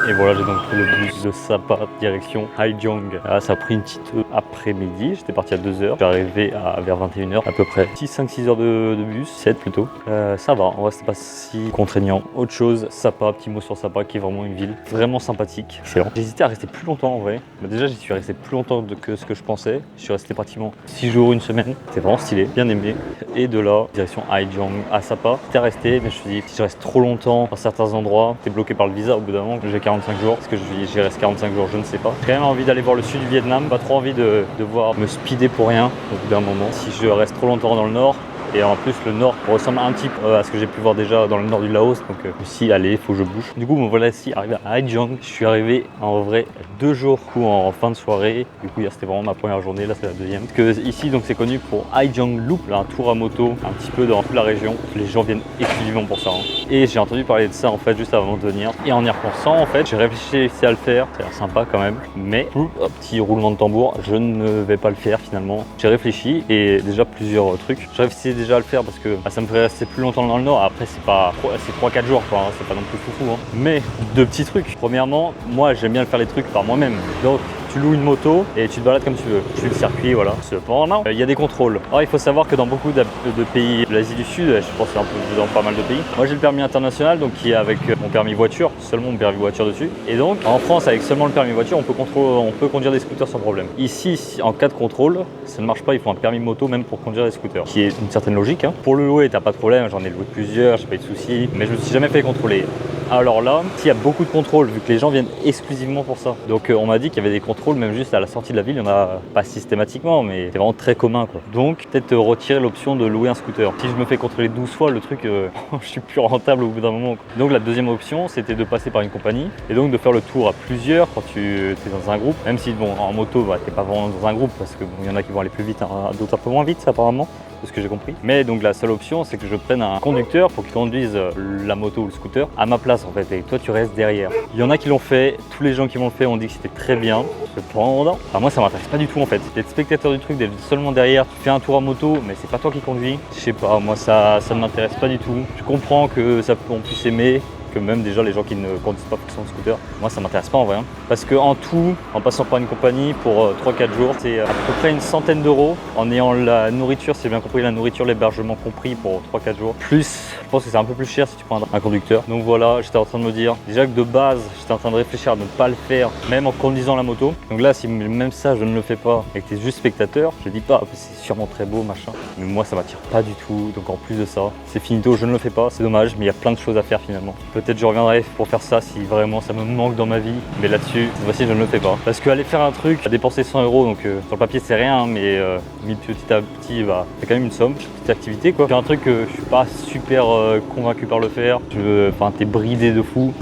Et voilà, j'ai donc pris le bus de Sapa direction Haijiang. Là, ça a pris une petite après-midi. J'étais parti à 2h. Je suis arrivé vers 21h à peu près. 5-6 heures de bus, 7 plutôt. Ça va, en vrai, c'était pas si contraignant. Autre chose, Sapa, petit mot sur Sapa, qui est vraiment une ville vraiment sympathique. Excellent. J'hésitais à rester plus longtemps en vrai. Mais déjà, j'y suis resté plus longtemps que ce que je pensais. Je suis resté pratiquement 6 jours, une semaine. C'était vraiment stylé, bien aimé. Et de là, direction Haijiang à Sapa. J'étais resté, mais je me suis dit, si je reste trop longtemps dans certains endroits, t'es bloqué par le visa au bout d'un moment. J'ai 45 jours. Est-ce que j'y reste 45 jours? Je ne sais pas. J'ai quand même envie d'aller voir le sud du Vietnam. Pas trop envie de devoir me speeder pour rien au bout d'un moment. Si je reste trop longtemps dans le nord, et en plus le nord ressemble un petit peu à ce que j'ai pu voir déjà dans le nord du Laos, donc ici allez, il faut que je bouge. Du coup me voilà ici arrivé à Haijiang. Je suis arrivé en vrai 2 jours en fin de soirée. Du coup hier c'était vraiment ma première journée, là c'est la deuxième. Parce que ici donc c'est connu pour Haijiang Loop, là, un tour à moto un petit peu dans toute la région. Les gens viennent exclusivement pour ça. Et j'ai entendu parler de ça en fait juste avant de venir. Et en y repensant en fait, j'ai réfléchi à le faire. Ça a l'air sympa quand même. Mais petit roulement de tambour, je ne vais pas le faire finalement. J'ai réfléchi et déjà plusieurs trucs. J'ai réfléchi déjà à le faire parce que ça me ferait rester plus longtemps dans le nord. Après c'est 3-4 jours quoi, hein. C'est pas non plus foufou hein. Mais 2 petits trucs. Premièrement, moi j'aime bien faire les trucs par moi-même. Donc tu loues une moto et tu te balades comme tu veux. Tu fais le circuit, voilà. Cependant, il y a des contrôles. Alors il faut savoir que dans beaucoup de pays de l'Asie du Sud, je pense que c'est un peu dans pas mal de pays, moi j'ai le permis international, donc qui est avec mon permis voiture, seulement mon permis voiture dessus. Et donc en France, avec seulement le permis voiture, on peut conduire des scooters sans problème. Ici, en cas de contrôle, ça ne marche pas, il faut un permis moto même pour conduire des scooters. Qui est une certaine logique. Hein. Pour le louer, t'as pas de problème, j'en ai loué plusieurs, j'ai pas eu de soucis, mais je me suis jamais fait contrôler. Alors là, s'il y a beaucoup de contrôles, vu que les gens viennent exclusivement pour ça. Donc on m'a dit qu'il y avait des contrôles, même juste à la sortie de la ville, il y en a pas systématiquement, mais c'est vraiment très commun quoi. Donc peut-être retirer l'option de louer un scooter. Si je me fais contrôler 12 fois, le truc, je suis plus rentable au bout d'un moment. Quoi. Donc la deuxième option, c'était de passer par une compagnie et donc de faire le tour à plusieurs quand tu es dans un groupe. Même si bon, en moto, bah, t'es pas vraiment dans un groupe parce que bon, y en a qui vont aller plus vite, hein, d'autres un peu moins vite apparemment. Ce que j'ai compris. Mais donc la seule option, c'est que je prenne un conducteur pour qu'il conduise la moto ou le scooter à ma place en fait, et toi tu restes derrière. Il y en a qui l'ont fait, tous les gens qui l'ont fait ont dit que c'était très bien. Cependant, moi ça m'intéresse pas du tout en fait. D'être spectateur du truc, d'être seulement derrière, tu fais un tour à moto, mais c'est pas toi qui conduis. Je sais pas, moi ça ne m'intéresse pas du tout. Je comprends que ça on puisse aimer. Que même déjà les gens qui ne conduisent pas forcément de scooter, moi ça m'intéresse pas en vrai. Hein. Parce que en tout, en passant par une compagnie pour 3-4 jours, c'est à peu près une centaine d'euros en ayant la nourriture, si j'ai bien compris, la nourriture, l'hébergement compris pour 3-4 jours. Plus, je pense que c'est un peu plus cher si tu prends un conducteur. Donc voilà, j'étais en train de me dire, déjà que de base, j'étais en train de réfléchir à ne pas le faire, même en conduisant la moto. Donc là, si même ça je ne le fais pas et que tu es juste spectateur, je dis pas, c'est sûrement très beau, machin. Mais moi ça m'attire pas du tout, donc en plus de ça, c'est finito, je ne le fais pas, c'est dommage, mais il y a plein de choses à faire finalement. Peut-être je reviendrai pour faire ça si vraiment ça me manque dans ma vie, mais là-dessus, cette fois-ci je ne le fais pas. Parce qu'aller faire un truc, à dépenser 100 euros, donc sur le papier c'est rien, mais mis petit à petit, bah, c'est quand même une somme, petite activité quoi. C'est un truc que je suis pas super convaincu par le faire, enfin t'es bridé de fou.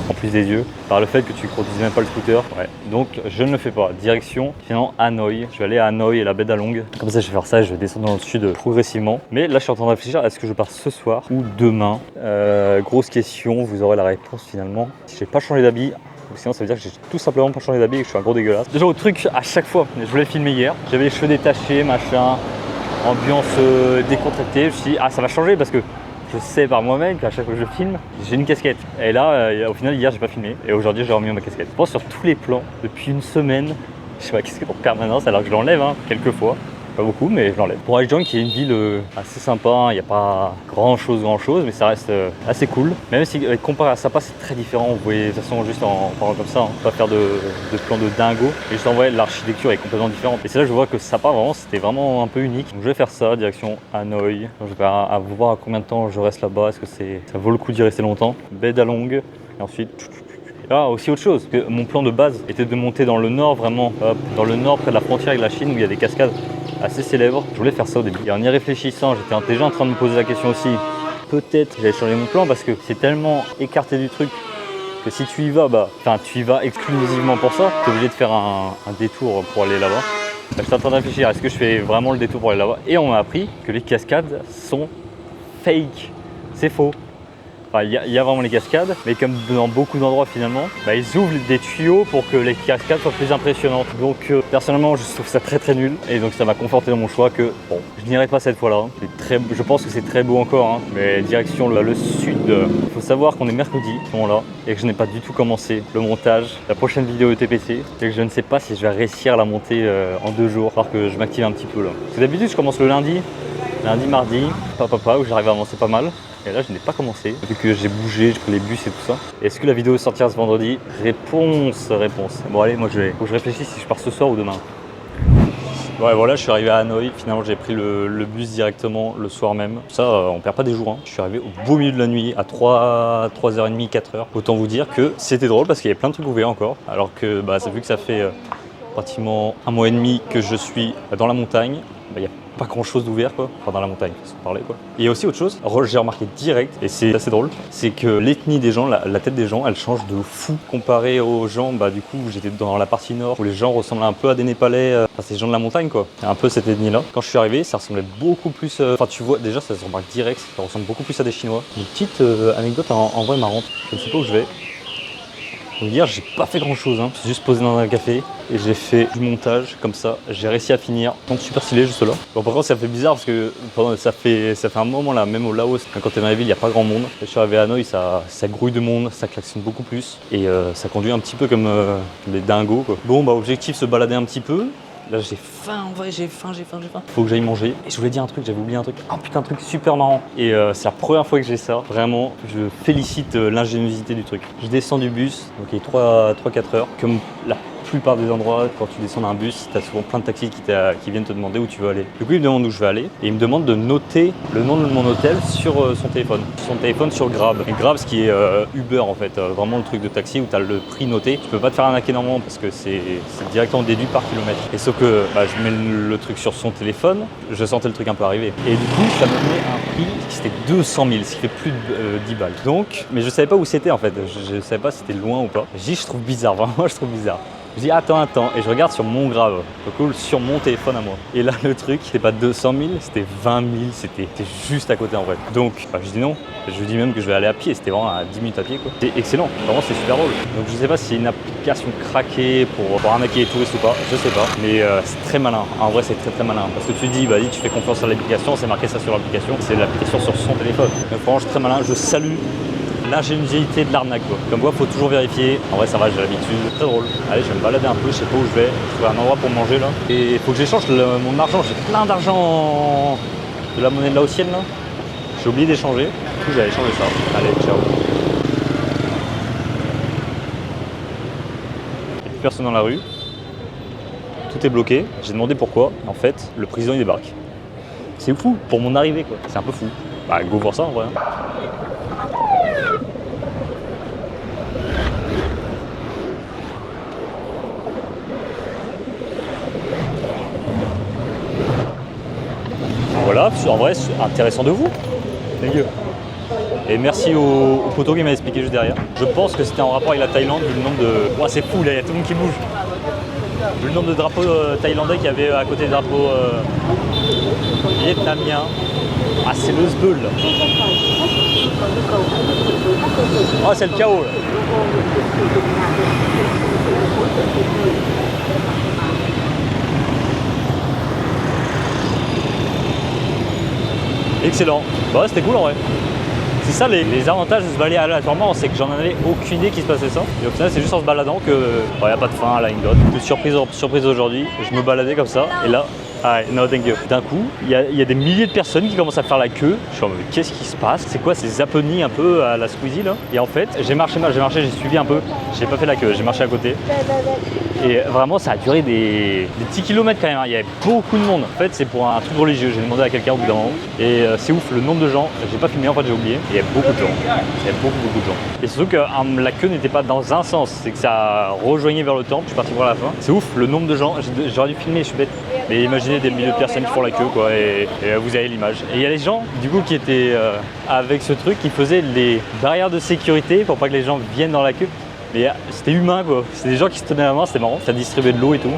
En plus des yeux, par le fait que tu ne conduises même pas le scooter. Ouais. Donc je ne le fais pas. Direction, finalement Hanoï. Je vais aller à Hanoï et la baie d'Along. Comme ça je vais faire ça et je vais descendre dans le sud progressivement. Mais là je suis en train de réfléchir, est-ce que je pars ce soir ou demain? Grosse question, vous aurez la réponse finalement. Si j'ai pas changé d'habit, ou sinon ça veut dire que j'ai tout simplement pas changé d'habit et que je suis un gros dégueulasse. Déjà au truc, à chaque fois, je voulais filmer hier, j'avais les cheveux détachés, machin, ambiance décontractée. Je me suis dit, ah ça va changer parce que je sais par moi-même qu'à chaque fois que je filme, j'ai une casquette. Et là, au final, hier, j'ai pas filmé. Et aujourd'hui, j'ai remis ma casquette. Je pense sur tous les plans, depuis une semaine, j'ai ma casquette en permanence alors que je l'enlève hein, quelques fois. Pas beaucoup, mais je l'enlève. Pour Haijiang, qui est une ville assez sympa, il n'y a pas grand chose, mais ça reste assez cool. Même si comparé à Sapa, c'est très différent. Vous voyez, de toute façon, juste en parlant comme ça, hein, pas faire de plan de dingo. Et juste en vrai, l'architecture est complètement différente. Et c'est là que je vois que Sapa, vraiment, c'était vraiment un peu unique. Donc je vais faire ça, direction Hanoï. Donc, je vais voir à combien de temps je reste là-bas. Est-ce que ça vaut le coup d'y rester longtemps? Baie d'Along. Et ensuite. Ah, aussi autre chose, que mon plan de base était de monter dans le nord, vraiment, dans le nord, près de la frontière avec la Chine, où il y a des cascades assez célèbres. Je voulais faire ça au début. Et en y réfléchissant, j'étais déjà en train de me poser la question aussi, peut-être j'allais changer mon plan, parce que c'est tellement écarté du truc, que si tu y vas, tu y vas exclusivement pour ça, tu es obligé de faire un détour pour aller là-bas. J'étais en train de réfléchir, est-ce que je fais vraiment le détour pour aller là-bas? Et on m'a appris que les cascades sont fake, c'est faux. Enfin, il y a vraiment les cascades, mais comme dans beaucoup d'endroits finalement, bah, ils ouvrent des tuyaux pour que les cascades soient plus impressionnantes. Donc personnellement, je trouve ça très nul, et donc ça m'a conforté dans mon choix que bon, je n'irai pas cette fois-là. Je pense que c'est très beau encore, hein, mais direction le sud. Il faut savoir qu'on est mercredi, à ce moment-là, et que je n'ai pas du tout commencé le montage, la prochaine vidéo de TPC, et que je ne sais pas si je vais réussir à la monter en 2 jours, alors que je m'active un petit peu là. Parce que d'habitude, je commence le lundi, mardi, où j'arrive à avancer pas mal. Et là, je n'ai pas commencé, vu que j'ai bougé, j'ai pris les bus et tout ça. Est-ce que la vidéo sortira ce vendredi? Réponse. Bon allez, moi faut que je réfléchisse si je pars ce soir ou demain. Ouais, voilà, je suis arrivé à Hanoï. Finalement, j'ai pris le bus directement le soir même. Ça, on perd pas des jours, hein. Je suis arrivé au beau milieu de la nuit, à 3h30, 4h. Autant vous dire que c'était drôle parce qu'il y avait plein de trucs ouverts encore. Alors que, bah, vu que ça fait pratiquement 1 mois et demi que je suis dans la montagne, il n'y a pas grand chose d'ouvert quoi, enfin dans la montagne, sans parler quoi. Et il y a aussi autre chose, j'ai remarqué direct, et c'est assez drôle, c'est que l'ethnie des gens, la tête des gens, elle change de fou comparé aux gens, bah du coup j'étais dans la partie nord où les gens ressemblaient un peu à des Népalais, enfin c'est les gens de la montagne quoi, un peu cette ethnie là. Quand je suis arrivé, ça ressemblait beaucoup plus, enfin tu vois déjà ça se remarque direct, ça ressemble beaucoup plus à des Chinois. Une petite anecdote en vrai marrante, je ne sais pas où je vais. Donc hier j'ai pas fait grand chose, hein. J'ai juste posé dans un café et j'ai fait du montage comme ça, j'ai réussi à finir. Donc super stylé juste là. Bon par contre ça fait bizarre parce que ça fait un moment là, même au Laos, quand t'es dans la ville il n'y a pas grand monde. Je suis arrivé à Hanoï, ça grouille de monde, ça klaxonne beaucoup plus et ça conduit un petit peu comme des dingos quoi. Bon bah objectif se balader un petit peu. Là j'ai faim, en vrai j'ai faim. Faut que j'aille manger. Et je voulais dire un truc, j'avais oublié un truc. Oh putain, un truc super marrant. Et c'est la première fois que j'ai ça. Vraiment, je félicite l'ingéniosité du truc. Je descends du bus, donc il est 3-4 heures. Comme la plupart des endroits, quand tu descends d'un bus, tu as souvent plein de taxis qui viennent te demander où tu veux aller. Du coup, il me demande où je vais aller et il me demande de noter le nom de mon hôtel sur son téléphone. Son téléphone sur Grab. Et Grab, ce qui est Uber en fait, vraiment le truc de taxi où tu as le prix noté. Tu peux pas te faire arnaquer normalement parce que c'est directement déduit par kilomètre. Et sauf que bah, je mets le truc sur son téléphone, je sentais le truc un peu arriver. Et du coup, ça me met un prix qui c'était 200 000, ce qui fait plus de 10 balles. Donc, mais je savais pas où c'était en fait. Je savais pas si c'était loin ou pas. Je trouve bizarre, vraiment, je trouve bizarre. Je dis attends, et je regarde sur mon Grab, donc sur mon téléphone à moi. Et là le truc, c'était pas 200 000, c'était 20 000, c'était juste à côté en vrai. Donc bah, je dis non, je dis même que je vais aller à pied, c'était vraiment à 10 minutes à pied quoi. C'est excellent, vraiment c'est super drôle. Donc je sais pas si c'est une application craquée pour arnaquer les touristes ou pas, je sais pas. Mais c'est très malin, en vrai c'est très malin. Parce que tu dis, vas-y tu fais confiance à l'application, c'est marqué ça sur l'application, c'est l'application sur son téléphone. Donc franchement très malin, je salue l'ingéniosité de l'arnaque quoi. Comme quoi faut toujours vérifier. En vrai ça va, j'ai l'habitude. Très drôle. Allez, je vais me balader un peu, je sais pas où je vais. Je trouve un endroit pour manger là. Et il faut que j'échange mon argent. J'ai plein d'argent de la monnaie laotienne là. J'ai oublié d'échanger. Du coup j'allais changer ça. Allez, ciao. Il n'y a plus personne dans la rue. Tout est bloqué. J'ai demandé pourquoi. En fait, le président il débarque. C'est fou pour mon arrivée quoi. C'est un peu fou. Bah go voir ça en vrai. Voilà, en vrai, c'est intéressant de vous. Dégueu. Et merci au poteau qui m'a expliqué juste derrière. Je pense que c'était en rapport avec la Thaïlande, vu le nombre de... Ouais, c'est fou, là, il y a tout le monde qui bouge. Vu le nombre de drapeaux thaïlandais qu'il y avait à côté des drapeaux vietnamiens. Ah, c'est le sbeul, là. Oh, c'est le chaos, là. Excellent. Bah ouais, c'était cool en vrai. C'est ça les avantages de se balader aléatoirement, c'est que j'en avais aucune idée qu'il se passait ça. Et au final, c'est juste en se baladant que il n'y a pas de fin à l'anecdote. De surprise aujourd'hui, je me baladais comme ça et là, no thank you. D'un coup, il y a des milliers de personnes qui commencent à faire la queue. Je suis en mode, qu'est-ce qui se passe? C'est quoi ces happenings un peu à la Squeezie là? Et en fait, j'ai marché, j'ai suivi un peu. J'ai pas fait la queue, j'ai marché à côté. Et vraiment, ça a duré des petits kilomètres quand même. Il y avait beaucoup de monde. En fait, c'est pour un truc religieux. J'ai demandé à quelqu'un au bout d'un moment. Et c'est ouf, le nombre de gens. J'ai pas filmé, en fait, j'ai oublié. Il y avait beaucoup de gens. Il y avait beaucoup de gens. Et surtout que la queue n'était pas dans un sens. C'est que ça rejoignait vers le temple. Je suis parti voir la fin. C'est ouf, le nombre de gens. J'aurais dû filmer, je suis bête. Mais imaginez des milliers de personnes qui font la queue, quoi. Et vous avez l'image. Et il y a les gens, du coup, qui étaient avec ce truc, qui faisaient les barrières de sécurité pour pas que les gens viennent dans la queue. Mais c'était humain quoi, c'était des gens qui se tenaient la main, c'était marrant, ça distribuait de l'eau et tout.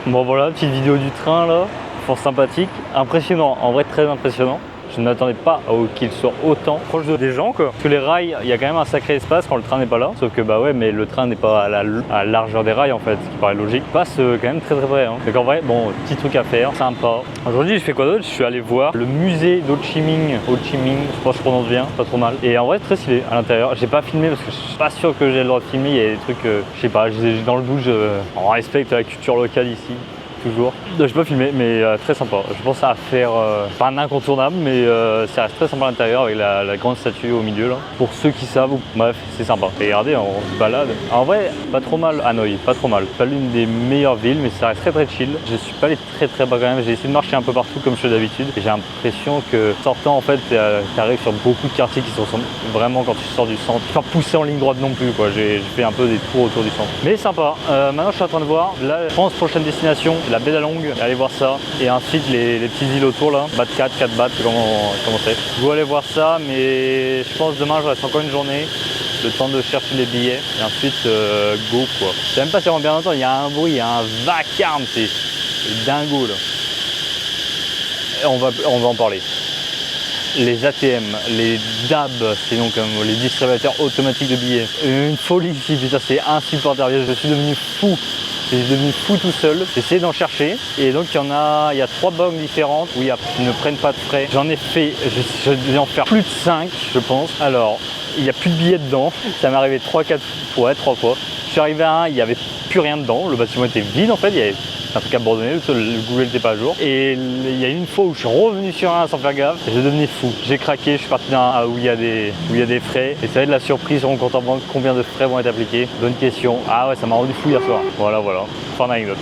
Bon voilà, petite vidéo du train là, fort sympathique, impressionnant, en vrai très impressionnant. Je ne m'attendais pas qu'il soit autant proche des gens quoi. Parce que les rails, il y a quand même un sacré espace quand le train n'est pas là. Sauf que bah ouais, mais le train n'est pas à la largeur des rails en fait, ce qui paraît logique. Il passe quand même très près. Hein. Donc en vrai, bon, petit truc à faire, sympa. Aujourd'hui, je fais quoi d'autre? Je suis allé voir le musée d'Ho Chi Minh. Ho Chi Minh, je pense que je prononce bien, pas trop mal. Et en vrai, très stylé à l'intérieur. J'ai pas filmé parce que je suis pas sûr que j'ai le droit de filmer. Il y a des trucs, je sais pas, dans le doute, on respecte la culture locale ici. Toujours. Je n'ai pas filmé, mais très sympa. Je pense à faire, pas un incontournable, mais ça reste très sympa à l'intérieur avec la grande statue au milieu là. Pour ceux qui savent, bref, c'est sympa. Et regardez, on se balade. En vrai, pas trop mal Hanoï, pas trop mal. Pas l'une des meilleures villes, mais ça reste très chill. Je suis pas allé très bas quand même. J'ai essayé de marcher un peu partout comme je fais d'habitude. Et j'ai l'impression que sortant en fait, tu arrives sur beaucoup de quartiers qui se ressemblent vraiment quand tu sors du centre. Pas pousser en ligne droite non plus quoi. J'ai fait un peu des tours autour du centre. Mais sympa. Maintenant, je suis en train de voir. Là, je pense prochaine destination. La baie d'Along, allez voir ça, et ensuite les petites îles autour là, BAT 4 BAT, comment c'est. Je vais aller voir ça, mais je pense demain je reste encore une journée, le temps de chercher les billets, et ensuite go quoi. Je sais même pas si on va bien longtemps, il y a un bruit, il y a un vacarme, c'est dingo là. Et on va en parler. Les ATM, les DAB, sinon comme les distributeurs automatiques de billets. Une folie ici, putain, c'est insupportable, je suis devenu fou. Je suis devenu fou tout seul, j'ai essayé d'en chercher et donc il y a 3 banques différentes où ils ne prennent pas de frais. J'en ai fait, je vais en faire plus de 5 je pense. Alors, il n'y a plus de billets dedans, ça m'est arrivé 3 fois. Je suis arrivé à un, il n'y avait plus rien dedans, le bâtiment était vide en fait, il y avait un truc abandonné, le Google n'était pas à jour. Et il y a une fois où je suis revenu sur un sans faire gaffe, je devenais fou. J'ai craqué, je suis parti dans un où il y a des frais. Et ça va être la surprise sur mon compte en banque, combien de frais vont être appliqués. Bonne question. Ah ouais, ça m'a rendu fou hier soir. Voilà. Fin d'anecdote.